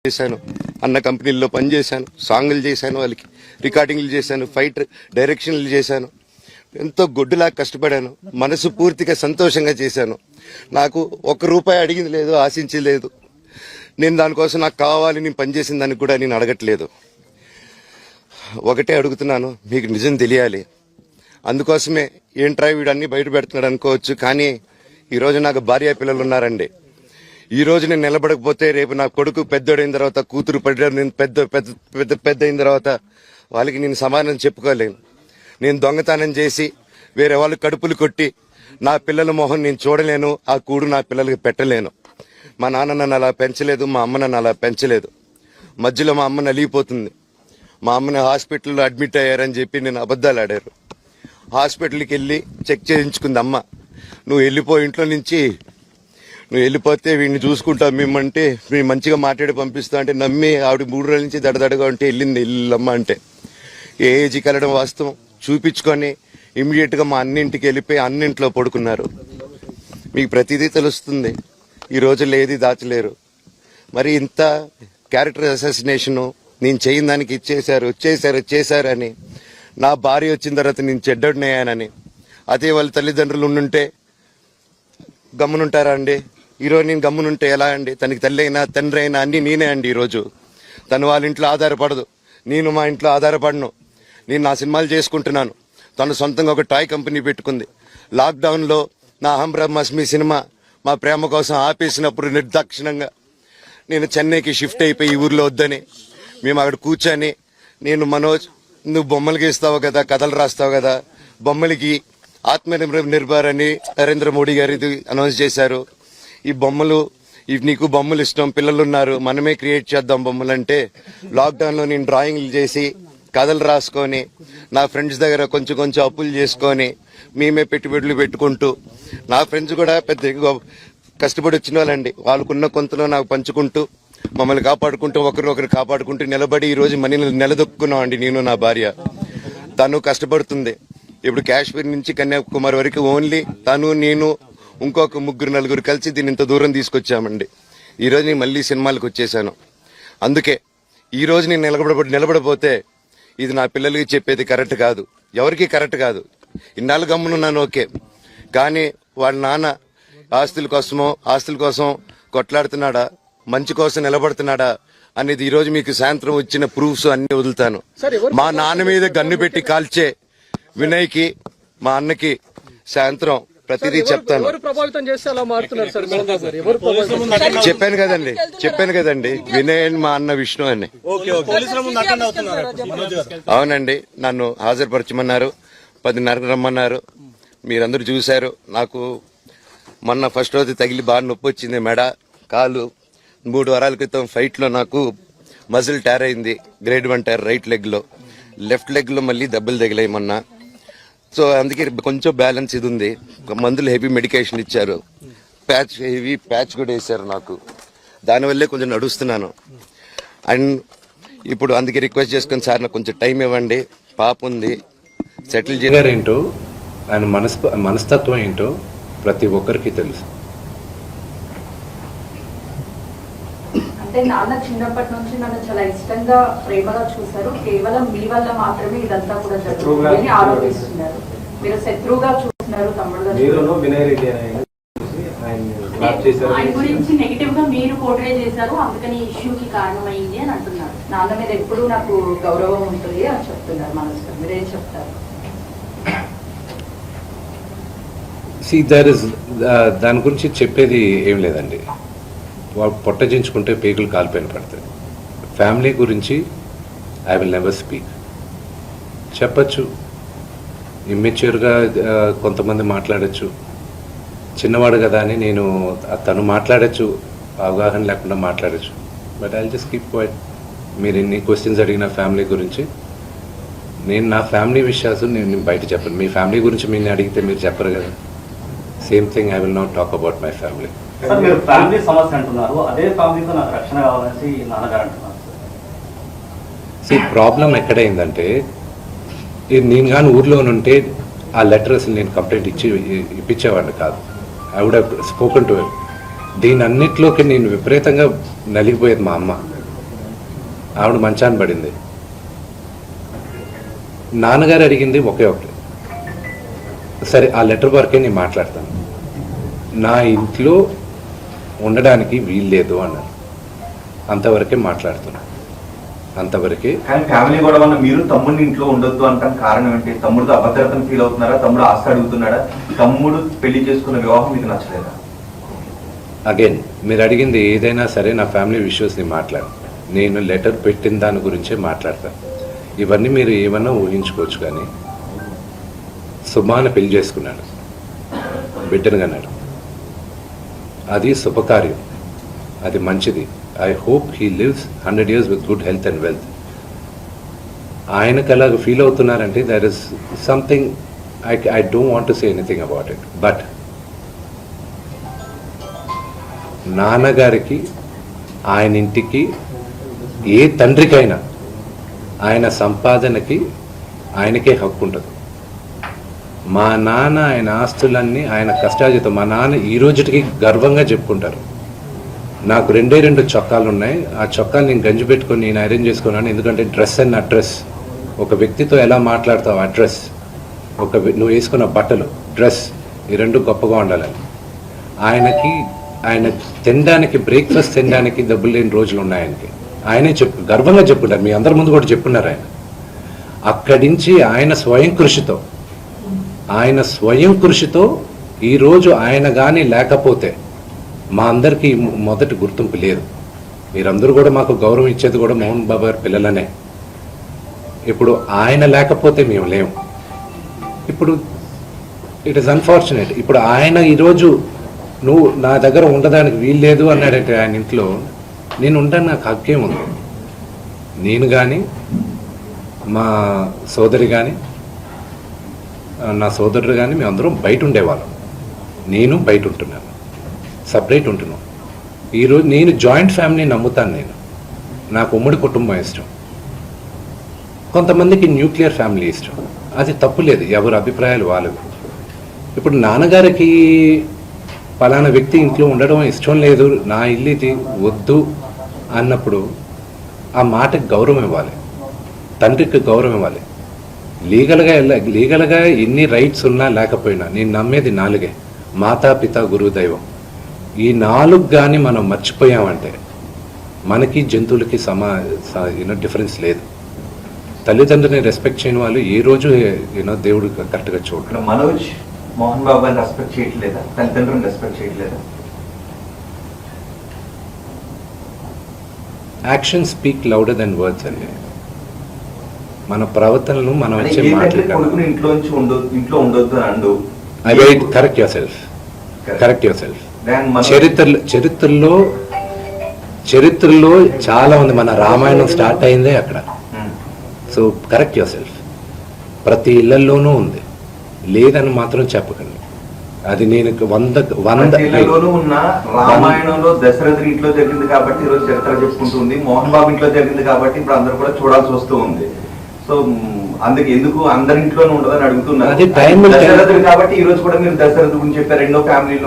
చేశాను, అన్న కంపెనీల్లో పనిచేశాను, సాంగులు చేశాను, వాళ్ళకి రికార్డింగ్లు చేశాను, ఫైట్ డైరెక్షన్లు చేశాను. ఎంతో గొడ్డులా కష్టపడాను, మనసు పూర్తిగా సంతోషంగా చేశాను. నాకు ₹1 అడిగింది లేదు, ఆశించలేదు. నేను దానికోసం నాకు కావాలి, నేను పనిచేసిన దానికి కూడా నేను అడగట్లేదు. ఒకటే అడుగుతున్నాను, మీకు నిజం తెలియాలి. అందుకోసమే ఏంట్రా వీడు అన్ని బయట పెడుతున్నాడు అనుకోవచ్చు, కానీ ఈరోజు నాకు భార్య పిల్లలు ఉన్నారండి. ఈ రోజు నేను నిలబడకపోతే రేపు నా కొడుకు పెద్దోడైన తర్వాత, కూతురు పెద్ద అయిన తర్వాత వాళ్ళకి నేను సమాధానం చెప్పుకోలేను. నేను దొంగతనం చేసి వేరే వాళ్ళు కడుపులు కొట్టి నా పిల్లల మొహం నేను చూడలేను, ఆ కూడు నా పిల్లలకి పెట్టలేను. మా నాన్న నన్ను అలా పెంచలేదు, మా అమ్మ నన్ను అలా పెంచలేదు. మధ్యలో మా అమ్మ నలిగిపోతుంది. మా అమ్మని హాస్పిటల్లో అడ్మిట్ అయ్యారని చెప్పి నేను అబద్ధాలు ఆడారు. హాస్పిటల్కి వెళ్ళి చెక్ చేయించుకుంది అమ్మ. నువ్వు వెళ్ళిపో ఇంట్లో నుంచి, నువ్వు వెళ్ళిపోతే వీడిని చూసుకుంటావు మేమంటే, మేము మంచిగా మాట్లాడి పంపిస్తా అంటే నమ్మి ఆవిడ 3 రోజుల నుంచి దడదడగా ఉంటే వెళ్ళింది ఇల్లమ్మ అంటే. ఏ ఏజీకి వెళ్ళడం వాస్తవం చూపించుకొని ఇమ్మీడియట్గా మా అన్నింటికి వెళ్ళిపోయి అన్నింట్లో పడుకున్నారు. మీకు ప్రతిదీ తెలుస్తుంది. ఈ రోజుల్లో ఏది దాచలేరు. మరి ఇంత క్యారెక్టర్ అసాసినేషను నేను చేయని దానికి చేశారు అని, నా భార్య వచ్చిన తర్వాత నేను చెడ్డోడినయ్యానని, అదే వాళ్ళ తల్లిదండ్రులు ఉండుంటే గమ్మునుంటారా అండి? ఈరోజు నేను గమ్మునుంటే ఎలా అండి? తనకి తల్లి అయినా తండ్రి అయినా అన్నీ నేనే అండి. ఈరోజు తను వాళ్ళ ఇంట్లో ఆధారపడదు, నేను మా ఇంట్లో ఆధారపడను. నేను నా సినిమాలు చేసుకుంటున్నాను. తను సొంతంగా ఒక టాయ్ కంపెనీ పెట్టుకుంది. లాక్డౌన్లో నా అహం బ్రహ్మాస్మి సినిమా మా ప్రేమ కోసం ఆపేసినప్పుడు నిర్దాక్షిణంగా నేను చెన్నైకి షిఫ్ట్ అయిపోయి ఈ ఊర్లో వద్దని మేము అక్కడ కూర్చొని, నేను మనోజ్ నువ్వు బొమ్మలు గీస్తావు కదా, కథలు రాస్తావు కదా, బొమ్మలకి ఆత్మనిర్భర్ అని నరేంద్ర మోడీ గారు ఇది అనౌన్స్ చేశారు. ఈ బొమ్మలు, నీకు బొమ్మలు ఇష్టం, పిల్లలు ఉన్నారు, మనమే క్రియేట్ చేద్దాం బొమ్మలు అంటే, లాక్డౌన్లో నేను డ్రాయింగ్లు చేసి కథలు రాసుకొని నా ఫ్రెండ్స్ దగ్గర కొంచెం అప్పులు చేసుకొని మేమే పెట్టుబడులు పెట్టుకుంటూ, నా ఫ్రెండ్స్ కూడా పెద్ద కష్టపడి వచ్చిన వాళ్ళండి. వాళ్ళకున్న కొంతలో నాకు పంచుకుంటూ, మమ్మల్ని కాపాడుకుంటూ, ఒకరినొకరు కాపాడుకుంటూ నిలబడి ఈరోజు మనీని నిలదొక్కున్నాం అండి. నేను నా భార్య, తను కష్టపడుతుంది. ఇప్పుడు కాశ్మీర్ నుంచి కన్యాకుమారి వరకు ఓన్లీ తను, నేను, ఇంకొక 3-4 కలిసి దీన్ని ఇంత దూరం తీసుకొచ్చామండి. ఈరోజు నేను మళ్ళీ సినిమాలకు వచ్చేసాను. అందుకే ఈరోజు నేను నిలబడపోతే ఇది నా పిల్లలకి చెప్పేది కరెక్ట్ కాదు, ఎవరికి కరెక్ట్ కాదు. ఇన్నాళ్ళు గమ్మునున్నాను ఓకే, కానీ వాళ్ళ నాన్న ఆస్తుల కోసం కొట్లాడుతున్నాడా, మంచి కోసం నిలబడుతున్నాడా అనేది ఈరోజు మీకు సాయంత్రం వచ్చిన ప్రూఫ్స్ అన్ని వదులుతాను. మా నాన్న మీద గన్ను పెట్టి కాల్చే వినయ్కి, మా అన్నకి సాయంత్రం ప్రతిదీ చెప్తాను. చెప్పాను కదండి వినయ్ అని మా అన్న విష్ణు అని. అవునండి, నన్ను హాజరుపరచమన్నారు, 10:30 రమ్మన్నారు. మీరందరూ చూశారు. నాకు మొన్న ఫస్ట్ రోజు తగిలి బాగా నొప్పి వచ్చింది, మెడ, కాలు. 3 వారాల క్రితం ఫైట్లో నాకు మజిల్ టైర్ అయింది, గ్రేడ్ 1 టైర్ రైట్ లెగ్ లో. లెఫ్ట్ లెగ్ లో మళ్ళీ దెబ్బలు తగిలాయి మొన్న. సో అందుకే కొంచెం బ్యాలెన్స్ ఇది ఉంది. మందులు హెవీ మెడికేషన్ ఇచ్చారు, హెవీ ప్యాచ్ కూడా వేశారు నాకు. దానివల్లే కొంచెం నడుస్తున్నాను. అండ్ ఇప్పుడు అందుకే రిక్వెస్ట్ చేసుకుని, సార్ నాకు కొంచెం టైం ఇవ్వండి, పాప ఉంది, సెటిల్ ఏంటో ఆయన మనస్తత్వం ఏంటో ప్రతి ఒక్కరికి తెలుసు. అంటే నాన్న చిన్నప్పటి నుంచి నన్ను చాలా ఇష్టంగా ప్రేమగా చూశారు. కేవలం మీ వల్ల మాత్రమే ఇదంతా కూడా జరుగుతుందని ఆరోపిస్తున్నారు. మీరు శత్రువుగా చూస్తున్నారు తమ్ముడుగా. ఆయన గురించి నెగిటివ్ గా మీరు పోర్ట్రే చేశారు, అందుకని ఇష్యూకి కారణమైంది అని అంటున్నారు. నాన్న మీద ఎప్పుడు నాకు గౌరవం ఉంటుంది అని చెప్తున్నారు. మనసు మీరేం చెప్తారు? దాని గురించి చెప్పేది ఏం లేదండి. వాళ్ళు పొట్టజించుకుంటే పేగులు కాలిపోయిన పడతాయి. ఫ్యామిలీ గురించి ఐ విల్ నెవర్ స్పీక్. చెప్పచ్చు, ఇమ్మెచ్యూర్గా కొంతమంది మాట్లాడచ్చు, చిన్నవాడు కదా అని నేను తను మాట్లాడచ్చు, అవగాహన లేకుండా మాట్లాడచ్చు. But I just keep quiet. మీరు ఎన్ని క్వశ్చన్స్ అడిగిన ఫ్యామిలీ గురించి, నేను నా ఫ్యామిలీ విషయాలు నేను బయట చెప్పను. మీ ఫ్యామిలీ గురించి మీరు అడిగితే మీరు చెప్పరు కదా. Same thing I will not talk about my family. మీరు ఫ్యామిలీ సమస్య అంటున్నారు, అదే ఫ్యామిలీతో నాకు రక్షణ కావాలని నాన్నగారు అంటున్నారు. ప్రాబ్లం ఎక్కడైందంటే, నేను కానీ ఊర్లో ఉంటే ఆ లెటర్స్ నేను కంప్లైంట్ ఇప్పించేవాడిని కాదు. I would have spoken to him. దీని అన్నిట్లోకి నేను విపరీతంగా నలిగిపోయేది మా అమ్మ. ఆవిడ మంచాన్ని పడింది. నాన్నగారు అడిగింది ఒకే ఒకటి, సరే ఆ లెటర్ వరకే నేను మాట్లాడతాను, నా ఇంట్లో ఉండడానికి వీల్లేదు అన్నారు. అంతవరకే మాట్లాడుతున్నా, అంతవరకే. కానీ ఫ్యామిలీ గొడవ వల్ల మీరు తమ్ముడిని ఇంట్లో ఉండొద్దు అంటాం కారణం ఏంటి? తమ్ముడితో అభద్రతను ఫీల్ అవుతున్నారా? తమ్ముడు ఆస్తి అడుగుతున్నాడా? తమ్ముడు పెళ్లి చేసుకున్న వివాహం మీకు నచ్చలేదా? అగైన్ మీరు అడిగింది ఏదైనా సరే నా ఫ్యామిలీ విషయస్ని మాట్లాడు, నేను లెటర్ పెట్టిన దాని గురించే మాట్లాడతాను. ఇవన్నీ మీరు ఏమన్నా ఊహించుకోవచ్చు. కానీ సుమాన పెళ్లి చేసుకున్నాడు, బిడ్డను కన్నాడు, అది శుభకార్యం, అది మంచిది. I hope he lives 100 years with good health and wealth. ఆయనకు అలాగ ఫీల్ అవుతున్నారంటే there is something I don't want to say anything about it. But నాన్నగారికి, ఆయన ఇంటికి, ఏ తండ్రికైనా ఆయన సంపాదనకి ఆయనకే హక్కు ఉంటుంది. మా నాన్న ఆయన ఆస్తులన్నీ ఆయన కష్టార్జితం. మా నాన్న ఈ రోజుకి గర్వంగా చెప్పుకుంటారు, నాకు 2 చొక్కాలు ఉన్నాయి, ఆ చొక్కాలు నేను గంజి పెట్టుకొని నేను ఐరన్ చేసుకున్నాను. ఎందుకంటే డ్రెస్ అండ్ అడ్రస్, ఒక వ్యక్తితో ఎలా మాట్లాడతావు అడ్రస్, నువ్వు వేసుకున్న బట్టలు, డ్రెస్, ఈ 2 గొప్పగా ఉండాలని. ఆయన తినడానికి, బ్రేక్ఫాస్ట్ తినడానికి డబ్బులు లేని రోజులు ఉన్నాయి ఆయనకి. ఆయనే గర్వంగా చెప్పుకుంటారు, మీ అందరి ముందు కూడా చెప్పున్నారు. ఆయన అక్కడి నుంచి ఆయన స్వయం కృషితో ఈరోజు ఆయన కానీ లేకపోతే మా అందరికీ మొదటి గుర్తింపు లేదు. మీరందరూ కూడా మాకు గౌరవం ఇచ్చేది కూడా మోహన్ బాబు గారి పిల్లలనే. ఇప్పుడు ఆయన లేకపోతే మేము లేము. ఇప్పుడు ఇట్ ఈస్ అన్ఫార్చునేట్. ఇప్పుడు ఆయన ఈరోజు నువ్వు నా దగ్గర ఉండడానికి వీల్లేదు అన్నాడంటే ఆయన ఇంట్లో, నేను ఉంటాను, నాకు హక్కేం ఉంది. నేను కానీ, మా సోదరి కానీ, నా సోదరుడు కానీ, మేమందరం బయట ఉండేవాళ్ళం. నేను బయట ఉంటున్నాను, సపరేట్ ఉంటున్నాం. ఈరోజు నేను జాయింట్ ఫ్యామిలీ నమ్ముతాను. నాకు ఉమ్మడి కుటుంబం ఇష్టం, కొంతమందికి న్యూక్లియర్ ఫ్యామిలీ ఇష్టం. అది తప్పులేదు, ఎవరి అభిప్రాయాలు వాళ్ళవి. ఇప్పుడు నాన్నగారికి పలానా వ్యక్తి ఇంట్లో ఉండడం ఇష్టం లేదు, నా ఇల్లు ఇది వద్దు అన్నప్పుడు ఆ మాటకి గౌరవం ఇవ్వాలి, తండ్రికి గౌరవం ఇవ్వాలి. లీగల్గా ఎన్ని రైట్స్ ఉన్నా లేకపోయినా నేను నమ్మేది 4: మాతా, పిత, గురువు, దైవం. ఈ 4 కానీ మనం మర్చిపోయామంటే మనకి జంతువులకి డిఫరెన్స్ లేదు. తల్లిదండ్రులని రెస్పెక్ట్ చేయని వాళ్ళు ఏ రోజు దేవుడు కరెక్ట్గా చూడరు. మనోజ్ మోహన్ బాబు గారిని రెస్పెక్ట్ చేయట్లేదా? తల్లిదండ్రులను రెస్పెక్ట్ చేయట్లేదా? Action speak louder than words అండి. మన ప్రవర్తనలు మనం వచ్చే కొడుకుని ఇంట్లో ఉండొద్దు అని అండు. Correct your self. చరిత్రలో చాలా ఉంది. మన రామాయణం స్టార్ట్ అయిందే అక్కడ. So correct your self. ప్రతి ఇళ్లలోనూ ఉంది, లేదని మాత్రం చెప్పకండి. అది నేను 100 ఇళ్లలోనూ ఉన్న రామాయణంలో దశరథుడి ఇంట్లో జరిగింది కాబట్టి ఈరోజు చరిత్ర చెప్పుకుంటుంది. మోహన్ బాబు ఇంట్లో జరిగింది కాబట్టి ఇప్పుడు అందరూ కూడా చూడాల్సి వస్తూ ఉంది. సో అందుకు ఎందుకు అందరి ఇంట్లోనే ఉండదని అడుగుతున్నారు. దశరథుడు కాబట్టి ఈ రోజు కూడా మీరు దశరథుడు గురించి చెప్పారు. 2వ ఫ్యామిలీలో